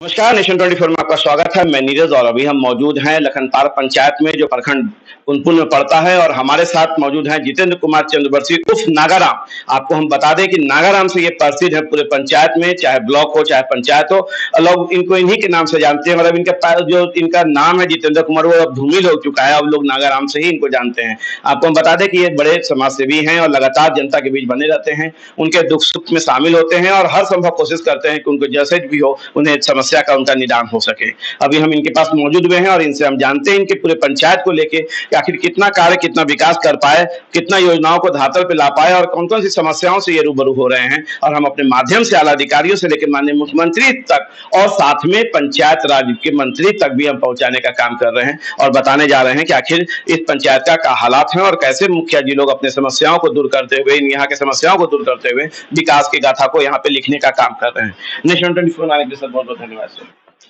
नमस्कार, नेशन 24 में आपका स्वागत है। मैं नीरज और अभी हम मौजूद हैं लखनपाल पंचायत में, जो प्रखंड पुनपुन में पड़ता है। और हमारे साथ मौजूद हैं जितेंद्र कुमार चंद्रवंशी उर्फ नागाराम। आपको हम बता दें कि नागाराम से ये प्रसिद्ध है पूरे पंचायत में, चाहे ब्लॉक हो चाहे पंचायत हो, लोग इनको इन्हीं के नाम से जानते हैं। मतलब जो इनका नाम है जितेंद्र कुमार, वो अब धूमिल हो चुका है। अब लोग नागाराम से ही इनको जानते हैं। आपको हम बता दें कि ये बड़े समाजसेवी हैं और लगातार जनता के बीच बने रहते हैं, उनके दुख सुख में शामिल होते हैं और हर संभव कोशिश करते हैं कि उनको जैसे भी हो उन्हें समस्या का उनका निदान हो सके। अभी हम इनके पास मौजूद हुए हैं और इनसे हम जानते हैं इनके पूरे पंचायत को लेके कि आखिर कितना कार्य, कितना विकास कर पाए, कितना योजनाओं को धरातल पे ला पाए और कौन कौन सी समस्याओं से ये रूबरू हो रहे हैं। और हम अपने माध्यम से आला अधिकारियों से लेकर माननीय मुख्यमंत्री तक और साथ में पंचायत राज के मंत्री तक भी हम पहुंचाने का काम कर रहे हैं और बताने जा रहे हैं कि आखिर इस पंचायत का क्या हालात है और कैसे मुखिया जी लोग अपने समस्याओं को दूर करते हुए, यहाँ के समस्याओं को दूर करते हुए विकास की गाथा को यहाँ पे लिखने का काम कर रहे हैं। नेशन 24 आने के लिए सर बहुत बहुत धन्यवाद सर।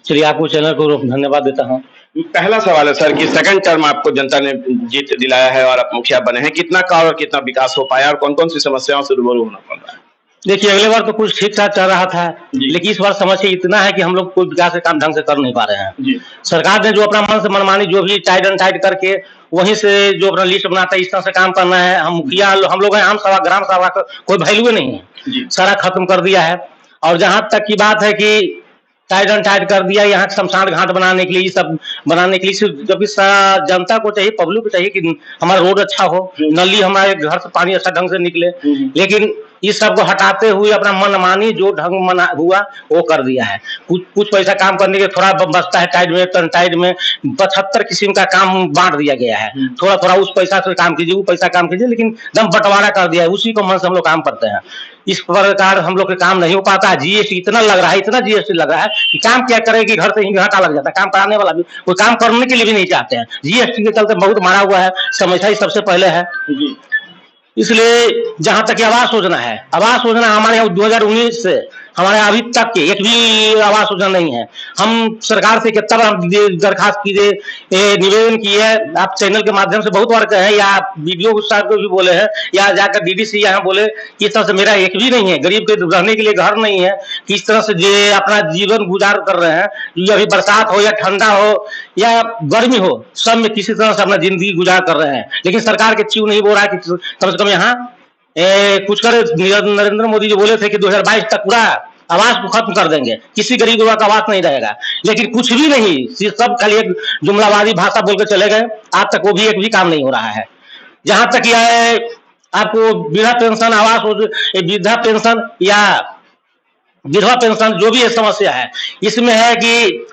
चलिए, आपको चैनल को धन्यवाद देता हूँ। पहला सवाल है सर कि सेकंड टर्म आपको जनता ने जीत दिलाया है और आप मुखिया बने हैं, कितना कार्य और कितना विकास हो पाया और कौन कौन सी समस्याओं से रूबरू होना पड़ रहा है? देखिए, अगले बार तो कुछ ठीक ठाक चल रहा था, लेकिन इस बार समस्या इतना है कि हम लोग कोई विकास का काम ढंग से कर नहीं पा रहे हैं। सरकार ने जो अपना मन से मनमानी जो भी टाइट एंड टाइट करके वहीं से जो अपना लिस्ट बनाता है, इस तरह से काम करना है। हम मुखिया हम लोग हैं, आम सभा ग्राम सभा का कोई वैल्यू नहीं है, सारा खत्म कर दिया है। और जहां तक की बात है कि टाइट एंड टाइट कर दिया, यहाँ शमशान घाट बनाने के लिए, ये सब बनाने के लिए जब इस जनता को चाहिए, पब्लिक को चाहिए कि हमारा रोड अच्छा हो, नली हमारे घर से पानी अच्छा ढंग से निकले। लेकिन इस सब को हटाते हुए अपना मनमानी जो ढंग मना हुआ वो कर दिया है। कुछ पैसा काम करने के थोड़ा बचता है टाइट में, टाइट में 75 किस्म का काम बांट दिया गया है। थोड़ा थोड़ा उस पैसा से काम कीजिए, वो पैसा काम कीजिए, लेकिन दम बंटवारा कर दिया है। उसी को मन से हम लोग काम करते हैं। इस प्रकार हम लोग के काम नहीं हो पाता है। जीएसटी इतना लग रहा है, इतना जीएसटी लग रहा है कि काम क्या करेगी, घर से ही घाटा लग जाता है। काम कराने वाला भी कोई काम करने के लिए भी नहीं चाहते हैं। जीएसटी के चलते बहुत मारा हुआ है, समस्या ही सबसे पहले है। इसलिए जहां तक आवास योजना है, आवास योजना हमारे यहाँ 2019 से हमारे अभी तक के एक भी आवास योजना नहीं है। हम सरकार से कितना बार दरखास्त किए, निवेदन किए, आप चैनल के माध्यम से बहुत बार कहे, या वीडियो साहब को भी बोले हैं, या जाकर डीडीसी यहाँ बोले कि इस तरह से मेरा एक भी नहीं है, गरीब के रहने के लिए घर नहीं है, किस तरह से जो अपना जीवन गुजार कर रहे हैं, ये अभी बरसात हो या ठंडा हो या गर्मी हो, सब में किसी तरह से अपना जिंदगी गुजार कर रहे हैं। लेकिन सरकार के च्यू नहीं बोल रहा है कि कम से कम यहाँ कुछ करे। नरेंद्र मोदी जी बोले थे कि 2022 तक पूरा आवास को खत्म कर देंगे, किसी गरीब का आवास नहीं रहेगा, लेकिन कुछ भी नहीं, सब खाली एक जुमलावादी भाषा बोल के चले गए। आज तक वो भी एक भी काम नहीं हो रहा है। जहां तक यह है, आपको वृद्धा पेंशन, आवास, वृद्धा पेंशन या विधवा पेंशन, जो भी ये समस्या है, इसमें है कि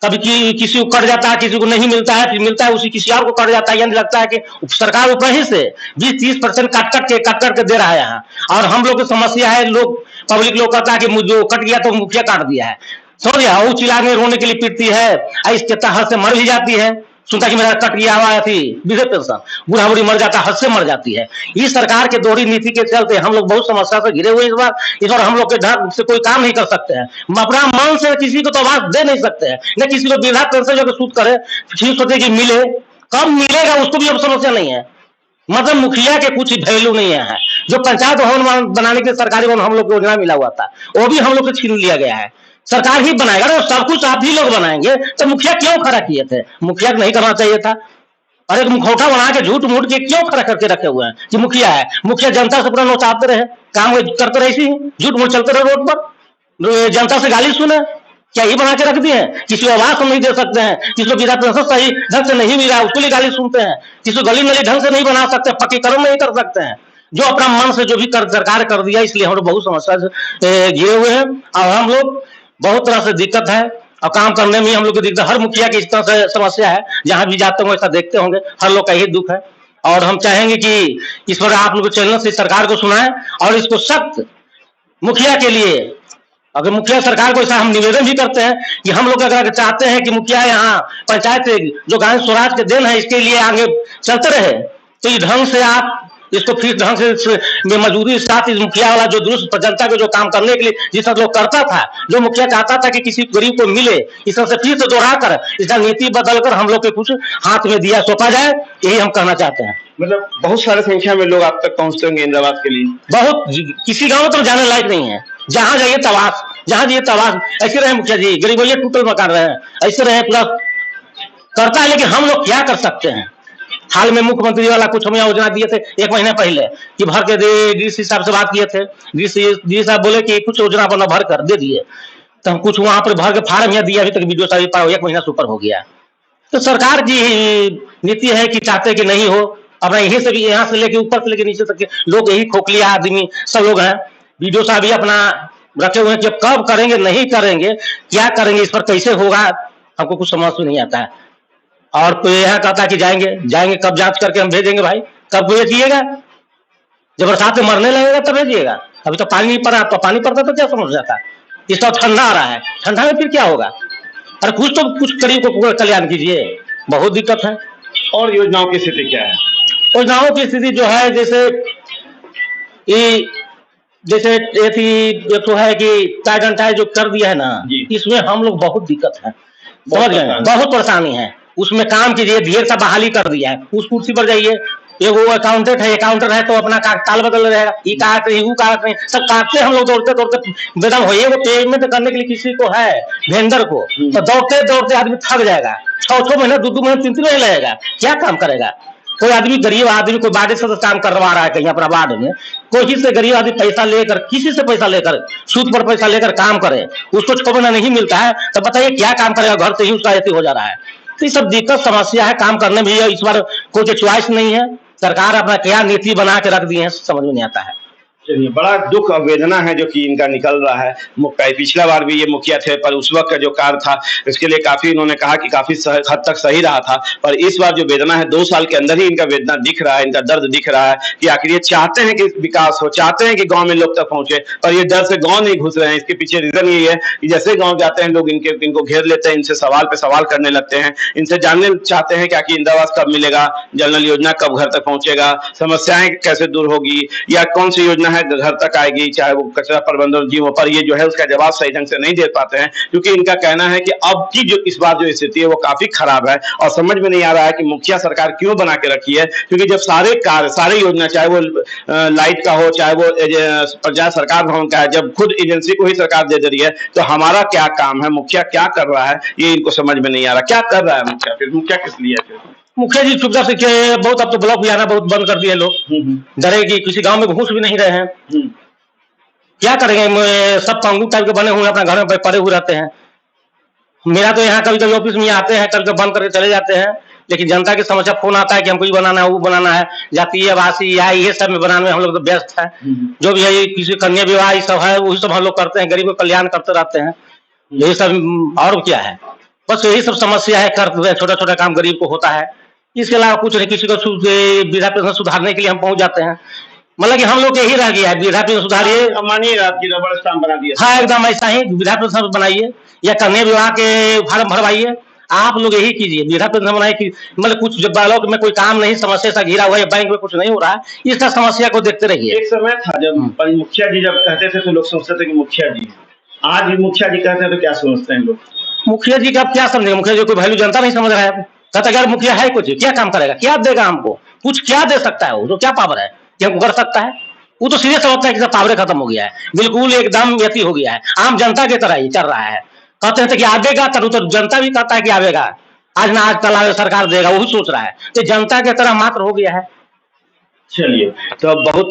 कभी किसी को कट जाता है, किसी को नहीं मिलता है, फिर मिलता है उसी किसी और को कट जाता है। यानी लगता है कि सरकार ऊपर ही से 20-30% काट के दे रहा है यहाँ। और हम लोग की समस्या है, लोग पब्लिक लोग कहता है कि मुझे कट गया तो मुखिया काट दिया है। समझ गया, वो चिल्लाने रोने के लिए पीटती है, इसके तहत से मर भी जाती है। सुनता कि मेरा कट गया हुआ थी वृद्ध पेंशन, बूढ़ा बूढ़ी मर जाता, हद से मर जाती है। इस सरकार के दोहरी नीति के चलते हम लोग बहुत समस्या से घिरे हुए। इस बार हम लोग के ढंग से कोई काम नहीं कर सकते हैं। अपना मन से किसी को तो आवाज दे नहीं सकते हैं, न किसी को वृद्धा पेंशन जो सूद करे, फिर सोचे कि मिले, कब मिलेगा उसको भी अब समस्या नहीं है। मतलब मुखिया के कुछ वैल्यू नहीं है। जो पंचायत भवन बनाने के सरकारी भवन हम लोग को योजना मिला हुआ था, वो भी हम लोग से छीन लिया गया है। सरकार ही बनाएगा ना, सब कुछ आप ही लोग बनाएंगे, तो मुखिया क्यों खड़ा किए थे? मुखिया को नहीं करना चाहिए था। अरे मुखौटा बना के झूठ मूठ के क्यों खड़ा करके रखे हुए हैं कि मुखिया है? मुखिया जनता से पूरा नोचाते रहे, काम करते रहे, झूठ मूठ चलते रहे रोड पर, जनता से गाली सुने, क्या ये बना के रख दिए हैं? किसी को आवास हम नहीं दे सकते हैं, किसी को वृद्धा पेंशन सही ढंग से नहीं मिला उसके लिए गाली सुनते हैं, किसी को गली नली ढंग से नहीं बना सकते, पक्कीकरण नहीं कर सकते हैं। जो अपना मन से जो भी सरकार कर दिया, इसलिए हम लोग बहुत समस्या से घिरे हुए हैं। और हम लोग बहुत तरह से दिक्कत है और काम करने में हम लोग को दिक्कत। हर मुखिया की इस तरह से समस्या है, जहां भी जाते होंगे ऐसा देखते होंगे, हर लोग का यही दुख है। और हम चाहेंगे कि इस पर आप लोग चैनल से सरकार को सुनाएं और इसको सख्त मुखिया के लिए, अगर मुखिया सरकार को ऐसा हम निवेदन भी करते हैं कि हम लोग अगर चाहते हैं कि मुखिया यहाँ पंचायत जो गांव स्वराज के दिन है, इसके लिए आगे चलते रहे, तो इस ढंग से आप इसको फिर ढंग से मजबूरी साथ इस मुखिया वाला जो दुरुस्त जनता के जो काम करने के लिए जिस तरह लोग करता था, जो मुखिया चाहता था कि किसी गरीब को मिले, इस तरह से फिर से दोहरा कर इसका नीति बदलकर हम लोग के कुछ हाथ में दिया सौंपा जाए, यही हम कहना चाहते हैं। मतलब बहुत सारे संख्या में लोग आप तक पहुंचते होंगे इंदिरावास के लिए। बहुत, किसी गाँव में तो जाने लायक नहीं है, जहां जाइए तवास जहाँ दिए तबाह ऐसे रहे मुखिया जी, गरीबों टूटल मकान रहे हैं, ऐसे रहे पूरा करता है। लेकिन हम लोग क्या कर सकते हैं? हाल में मुख्यमंत्री वाला कुछ हमें योजना दिए थे 1 महीने पहले कि भर के दे, डीसी साहब से बात किए थे, डीसी साहब बोले कि कुछ योजना अपना भर कर दे दिए, तो हम कुछ वहां पर भर के फार्म यहाँ दिया, अभी तक वीडियो साहब 1 महीना से ऊपर हो गया। तो सरकार की नीति है कि चाहते कि नहीं हो, अपना यहीं से भी, यहाँ से लेके ऊपर से लेके नीचे तक के लोग यही खोखलिया आदमी सब लोग हैं। वीडियो साहब भी अपना रखे हुए हैं कि कब करेंगे, नहीं करेंगे, क्या करेंगे, इस पर कैसे होगा, हमको कुछ समझ में नहीं आता है। और कोई यहाँ कहता है कि जाएंगे कब जांच करके हम भेजेंगे। भाई कब भेजिएगा? जब बरसात में मरने लगेगा तब भेजिएगा। अभी तो पानी नहीं पड़ा, तो पानी पड़ता तो क्या समझ जाता। इस तो ठंडा आ रहा है, ठंडा में फिर क्या होगा? अरे कुछ गरीब को कल्याण कीजिए, बहुत दिक्कत है। और योजनाओं की स्थिति क्या है? योजनाओं की स्थिति जो है, जैसे एक तो है कि टाइड एंड टाई जो कर दिया है ना, इसमें हम लोग बहुत दिक्कत है, समझ गए, बहुत परेशानी है। उसमें काम कीजिए, ढेर सा बहाली कर दिया है, उस कुर्सी पर जाइए, वो अकाउंटेंट है तो अपना ताल बदल रहेगा, ये काट नहीं, वो काट नहीं, सब काटते हम लोग दौड़ते बेदम होइए। वो पेमेंट करने के लिए किसी को है वेंडर को, तो दौड़ते दौड़ते आदमी थक जाएगा, 6 महीने 2 महीने 3 महीने लगेगा, क्या काम करेगा? कोई आदमी, गरीब आदमी कोई वार्ड से काम करवा रहा है कहीं अपना वार्ड में, कोई से गरीब आदमी पैसा लेकर, किसी से पैसा लेकर, सूद पर पैसा लेकर काम करे, उसको 6 महीना नहीं मिलता है, तो बताइए क्या काम करेगा? घर से ही उसका ऐसे हो जा रहा है। तो ये सब दिक्कत समस्या है, काम करने में इस बार कोई चॉइस नहीं है। सरकार अपना क्या नीति बना के रख दी है, समझ में नहीं आता है। चलिए, बड़ा दुख और वेदना है जो कि इनका निकल रहा है। पिछला बार भी ये मुखिया थे, पर उस वक्त का जो कार्य था इसके लिए काफी इन्होंने कहा कि काफी हद तक सही रहा था, पर इस बार जो वेदना है 2 साल के अंदर ही इनका वेदना दिख रहा है, इनका दर्द दिख रहा है कि आखिर ये चाहते हैं कि विकास हो, चाहते हैं कि गांव में लोग तक पहुंचे, पर ये डर से गांव नहीं घुस रहे हैं। इसके पीछे रीजन यही है कि जैसे गाँव जाते हैं लोग इनको घेर लेते हैं, इनसे सवाल पे सवाल करने लगते हैं, इनसे जानने चाहते हैं कि आखिर इंदिरा आवास कब मिलेगा, जल नल योजना कब घर तक पहुंचेगा, समस्याएं कैसे दूर होगी, या कौन सी योजना है घर तक आएगी, चाहे वो कचरा प्रबंधन जीवों पर, ये जो है उसका जवाब सही ढंग से नहीं दे पाते हैं। क्योंकि इनका कहना है कि अब की जो इस बार जो स्थिति है वो काफी खराब है, और समझ में नहीं आ रहा है कि मुखिया सरकार क्यों बना के रखी है। क्योंकि जब सारे कार्य, सारे योजना, चाहे वो लाइट का हो, चाहे वो पंचायत सरकार भवन का है, जब खुद एजेंसी को ही सरकार दे रही है, तो हमारा क्या काम है, मुखिया क्या कर रहा है, ये इनको समझ में नहीं आ रहा। क्या कर रहा है मुखिया? फिर मुखिया किस लिए? फिर मुखिया जी चुपचाप से बहुत, अब तो ब्लॉक भी आना बहुत बंद कर दिए लोग, डरे कि किसी गांव में घुस भी नहीं रहे हैं। क्या करेंगे? सब पंगू टाइप के बने हुए अपना घर में पड़े हुए रहते हैं। मेरा तो यहाँ कभी कभी ऑफिस में आते हैं, कभी बंद करके चले जाते हैं, लेकिन जनता की समस्या फोन आता है कि हमको ये बनाना है, वो बनाना है, जातीय आवासीय या ये सब में बनाने में हम लोग तो व्यस्त है। जो भी है, किसी कन्या विवाह ये सब है, वही सब हम लोग करते हैं, गरीब को कल्याण करते रहते हैं, यही सब। और क्या है, बस यही सब समस्या है, करते हैं, छोटा छोटा काम गरीब को होता है, इसके अलावा कुछ नहीं। किसी को वृद्धा पेंशन सुधारने के लिए हम पहुंच जाते हैं, मतलब कि हम लोग यही रह गया है, वृद्धा पेंशन सुधारिए, मानिए आपकी रबड़ स्टाम्प बना दिया। हाँ एकदम ऐसा ही, वृद्धा पेंशन बनाइए या कन्या विवाह के फार्म भरवाइए, आप लोग यही कीजिए, वृद्धा पेंशन बनाइए कि मतलब कुछ जब ब्लॉक में कोई काम नहीं, समस्या से घिरा हुआ है, बैंक में कुछ नहीं हो रहा है, इसका समस्या को देखते रहिए। एक समय था जब मुखिया जी जब कहते थे तो लोग सोचते थे कि मुखिया जी, आज भी मुखिया जी कहते हैं तो क्या सोचते हैं लोग? मुखिया जी का आप क्या समझेंगे? मुखिया जी कोई वैल्यू जनता नहीं समझ रहा है। कहता यार मुखिया है कुछ, क्या काम करेगा, क्या देगा हमको, कुछ क्या दे सकता है, वो तो क्या पावर है कि हमको कर सकता है? वो तो सीधे समझता है कि पावर खत्म हो गया है, बिल्कुल एकदम व्यती हो गया है, आम जनता की तरह ही चल रहा है। कहते हैं कि आवेगा, तो जनता भी कहता है कि आवेगा, आज ना आज कल सरकार देगा, वही सोच रहा है, तो जनता की तरह मात्र हो गया है। चलिए, तो बहुत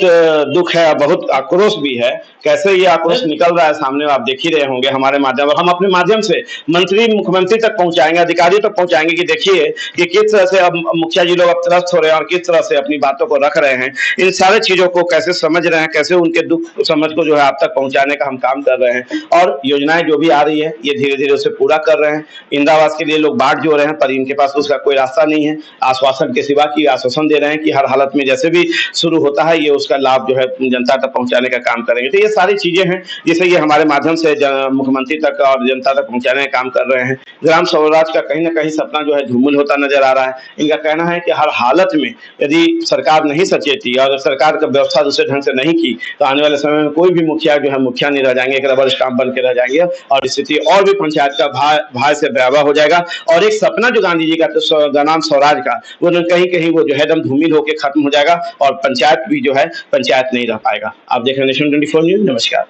दुख है, बहुत आक्रोश भी है। कैसे ये आक्रोश निकल रहा है सामने, आप देख ही रहे होंगे हमारे माध्यम, और हम अपने माध्यम से मंत्री मुख्यमंत्री तक पहुंचाएंगे, अधिकारियों तक पहुंचाएंगे कि देखिए कि किस तरह से अब मुखिया जी लोग अब त्रस्त हो रहे हैं और किस तरह से अपनी बातों को रख रहे हैं। इन सारे चीजों को कैसे समझ रहे हैं, कैसे उनके दुख समझ को जो है आप तक पहुंचाने का हम काम कर रहे हैं, और योजनाएं जो भी आ रही है ये धीरे धीरे उसे पूरा कर रहे हैं। इंदिरा आवास के लिए लोग बाट जो रहे हैं, पर इनके पास उसका कोई रास्ता नहीं है, आश्वासन के सिवा की आश्वासन दे रहे हैं कि हर हालत में जैसे भी शुरू होता है ये उसका लाभ जो है जनता तक पहुंचाने का काम करेंगे। तो ये सारी चीजें हैं जिसे ये हमारे माध्यम से मुख्यमंत्री तक और जनता तक पहुंचाने का काम कर रहे हैं। ग्राम स्वराज का कहीं ना कहीं सपना जो है धूमिल होता नजर आ रहा है। इनका कहना है कि हर हालत में यदि सरकार नहीं सचेती और सरकार का व्यवस्था दूसरे ढंग से नहीं की तो आने वाले समय में कोई भी मुखिया जो है मुखिया नहीं रह जाएंगे, एक रबर स्टाम्प बन के रह जाएंगे, और स्थिति और भी पंचायत का भाई से भयावह हो जाएगा। और एक सपना जो गांधी जी का नाम स्वराज का, वो कहीं कहीं वो जो है एकदम धूमिल होकर खत्म हो जाएगा और पंचायत भी जो है पंचायत नहीं रह पाएगा। आप देख रहे हैं नेशन 24 न्यूज। नमस्कार।